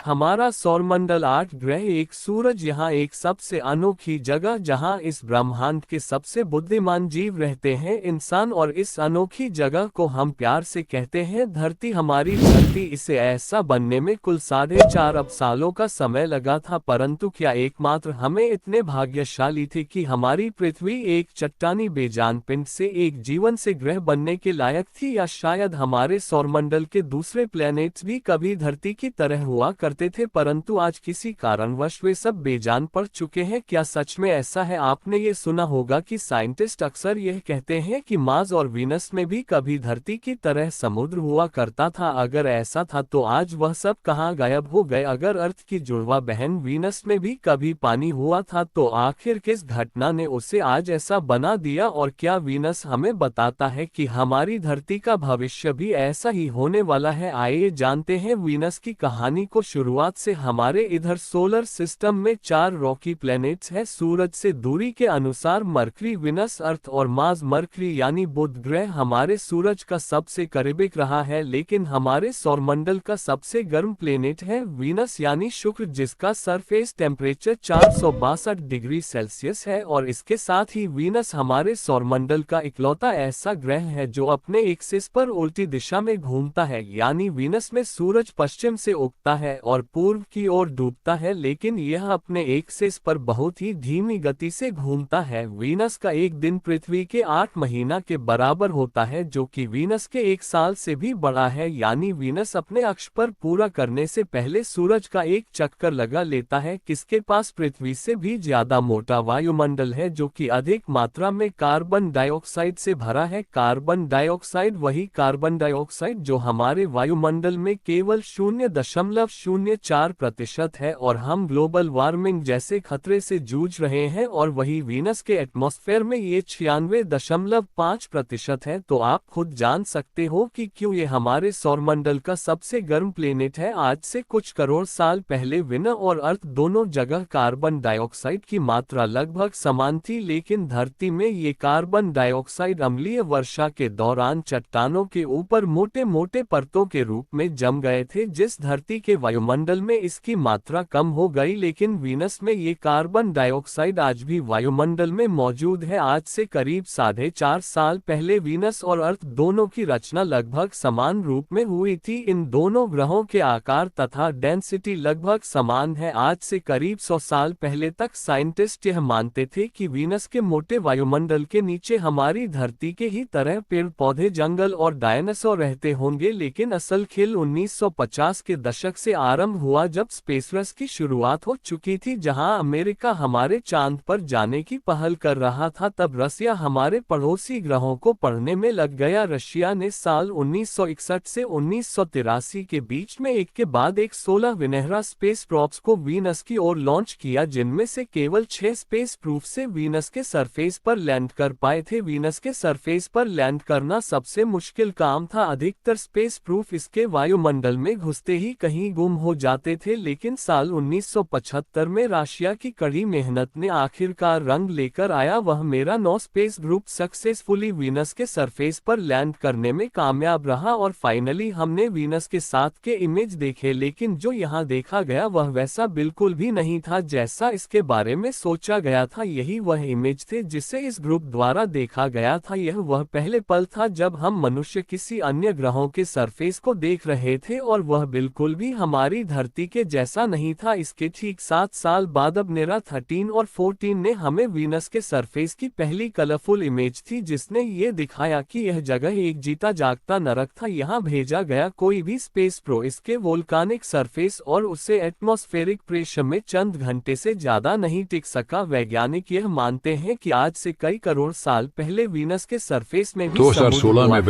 हमारा सौरमंडल 8 ग्रह, एक सूरज, यहाँ एक सबसे अनोखी जगह जहाँ इस ब्रह्मांड के सबसे बुद्धिमान जीव रहते हैं, इंसान। और इस अनोखी जगह को हम प्यार से कहते हैं धरती। हमारी धरती, इसे ऐसा बनने में कुल 4.5 अरब सालों का समय लगा था, परंतु क्या एकमात्र हमें इतने भाग्यशाली थे कि हमारी पृथ्वी एक चट्टानी बेजान पिंड से एक जीवन से ग्रह बनने के लायक थी, या शायद हमारे सौरमंडल के दूसरे प्लैनेट्स भी कभी धरती की तरह हुआ करते थे, परंतु आज किसी कारणवश वे सब बेजान पड़ चुके हैं। क्या सच में ऐसा है? आपने ये सुना होगा कि साइंटिस्ट अक्सर यह कहते हैं कि मार्स और वीनस में भी कभी धरती की तरह समुद्र हुआ करता था। अगर ऐसा था तो आज वह सब कहाँ गायब हो गए? अगर अर्थ की जुड़वा बहन वीनस में भी कभी पानी हुआ था तो आखिर किस घटना ने उसे आज ऐसा बना दिया? और क्या वीनस हमें बताता है कि हमारी धरती का भविष्य भी ऐसा ही होने वाला है? आइए जानते हैं वीनस की कहानी को। शुरुआत से हमारे इधर सोलर सिस्टम में 4 रॉकी प्लैनेट्स हैं। सूरज से दूरी के अनुसार मरकरी, विनस, अर्थ और मार्स। मरकरी यानी बुध ग्रह हमारे सूरज का सबसे करीबिक रहा है, लेकिन हमारे सौरमंडल का सबसे गर्म प्लेनेट है वीनस यानी शुक्र, जिसका सरफेस टेम्परेचर 462 डिग्री सेल्सियस है। और इसके साथ ही वीनस हमारे सौरमंडल का इकलौता ऐसा ग्रह है जो अपने एक्सिस पर उल्टी दिशा में घूमता है, यानी वीनस में सूरज पश्चिम से उगता है और पूर्व की ओर डूबता है, लेकिन यह अपने एक्सिस पर बहुत ही धीमी गति से घूमता है। वीनस का एक दिन पृथ्वी के 8 महीना के बराबर होता है, जो कि वीनस के 1 साल से भी बड़ा है। यानी वीनस अपने अक्ष पर पूरा करने से पहले सूरज का एक चक्कर लगा लेता है। किसके पास पृथ्वी से भी ज्यादा मोटा वायुमंडल है, जो कि अधिक मात्रा में कार्बन डाइऑक्साइड से भरा है। कार्बन डाइऑक्साइड, वही कार्बन डाइऑक्साइड जो हमारे वायुमंडल में केवल 0.04% है, और हम ग्लोबल वार्मिंग जैसे खतरे से जूझ रहे हैं। और वही वीनस के एटमॉस्फेयर में ये 96.5% है। तो आप खुद जान सकते हो कि क्यों ये हमारे सौरमंडल का सबसे गर्म प्लेनेट है। आज से कुछ करोड़ साल पहले विनस और अर्थ दोनों जगह कार्बन डाइऑक्साइड की मात्रा लगभग समान थी, लेकिन धरती में ये कार्बन डाइऑक्साइड अम्लीय वर्षा के दौरान चट्टानों के ऊपर मोटे मोटे परतों के रूप में जम गए थे। जिस धरती के वायुमंडल में इसकी मात्रा कम हो गई, लेकिन वीनस में ये कार्बन डाइऑक्साइड आज भी वायुमंडल में मौजूद है। आज से करीब 4.5 साल पहले वीनस और अर्थ दोनों की रचना लगभग समान रूप में हुई थी। इन दोनों ग्रहों के आकार तथा डेंसिटी लगभग समान है। आज से करीब 100 साल पहले तक साइंटिस्ट यह मानते थे कि वीनस के मोटे वायुमंडल के नीचे हमारी धरती के ही तरह पेड़ पौधे, जंगल और डायनासोर रहते होंगे, लेकिन असल खेल 1950 के दशक से आरंभ हुआ, जब स्पेस रेस की शुरुआत हो चुकी थी, जहां अमेरिका हमारे चांद पर जाने की पहल कर रहा था। तब रसिया हमारे पड़ोसी ग्रहों को पढ़ने में लग गया। रशिया ने साल 1961 से 1983 के बीच में एक के बाद एक 16 विनहरा स्पेस प्रॉप्स को वीनस की ओर लॉन्च किया, जिनमें से केवल 6 स्पेस प्रूफ से वीनस के सरफेस पर लैंड कर पाए थे। वीनस के सरफेस पर लैंड करना सबसे मुश्किल काम था। अधिकतर स्पेस प्रूफ इसके वायुमंडल में घुसते ही कहीं गुम हो जाते थे, लेकिन साल 1975 में रशिया की कड़ी मेहनत ने आखिरकार रंग लेकर आया। वह मेरा 9 स्पेस ग्रुप सक्सेसफुली वीनस के सरफेस पर लैंड करने में कामयाब रहा, और फाइनली हमने वीनस के साथ के इमेज देखे, लेकिन जो यहाँ देखा गया वह वैसा बिल्कुल भी नहीं था जैसा इसके बारे में सोचा गया था। यही वह इमेज थे जिसे इस ग्रुप द्वारा देखा गया था। यह वह पहले पल था जब हम मनुष्य किसी अन्य ग्रहों के सरफेस को देख रहे थे, और वह बिल्कुल भी हमारी धरती के जैसा नहीं था। इसके ठीक 7 साल बाद अब नेरा 13 और 14 ने हमें वीनस के सरफेस की पहली कलरफुल इमेज थी, जिसने ये दिखाया कि यह जगह एक जीता जागता नरक था। यहाँ भेजा गया कोई भी स्पेस प्रो इसके वोल्कानिक सरफेस और उसे एटमॉस्फेरिक प्रेशर में चंद घंटे से ज्यादा नहीं टिक सका। वैज्ञानिक यह मानते हैं कि आज से कई करोड़ साल पहले वीनस के सरफेस में भी 2016 में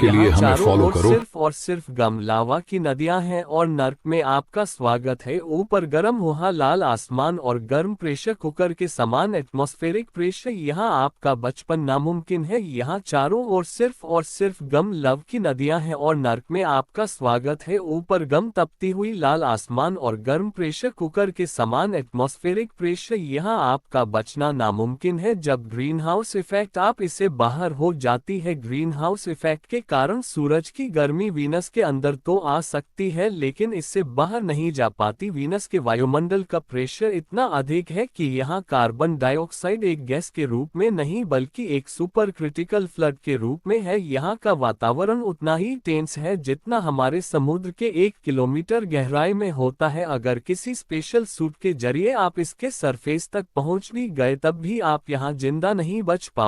इसके लिए यहाँ हमें चारों फॉलो ओर करो। सिर्फ और सिर्फ गम लावा की नदियां हैं और नर्क में आपका स्वागत है। ऊपर गर्म हुआ लाल आसमान और गर्म प्रेशर कुकर के समान एटमॉस्फेरिक प्रेशर, यहाँ आपका बचपन नामुमकिन है। यहाँ चारों ओर सिर्फ गम लव की नदियां हैं और नर्क में आपका स्वागत है। ऊपर गम तपती हुई लाल आसमान और गर्म प्रेशर कुकर के समान एटमॉस्फेरिक प्रेशर, यहाँ आपका बचना नामुमकिन है। जब ग्रीन हाउस इफेक्ट आप इसे बाहर हो जाती है। ग्रीन हाउस इफेक्ट के कारण सूरज की गर्मी वीनस के अंदर तो आ सकती है लेकिन इससे बाहर नहीं जा पाती। वीनस के वायुमंडल का प्रेशर इतना अधिक है कि यहाँ कार्बन डाइऑक्साइड एक गैस के रूप में नहीं बल्कि एक सुपर क्रिटिकल फ्लड के रूप में है। यहाँ का वातावरण उतना ही टेंस है जितना हमारे समुद्र के 1 किलोमीटर गहराई में होता है। अगर किसी स्पेशल सूट के जरिए आप इसके सरफेस तक पहुँच भी गए तब भी आप यहाँ जिंदा नहीं बच पाओ।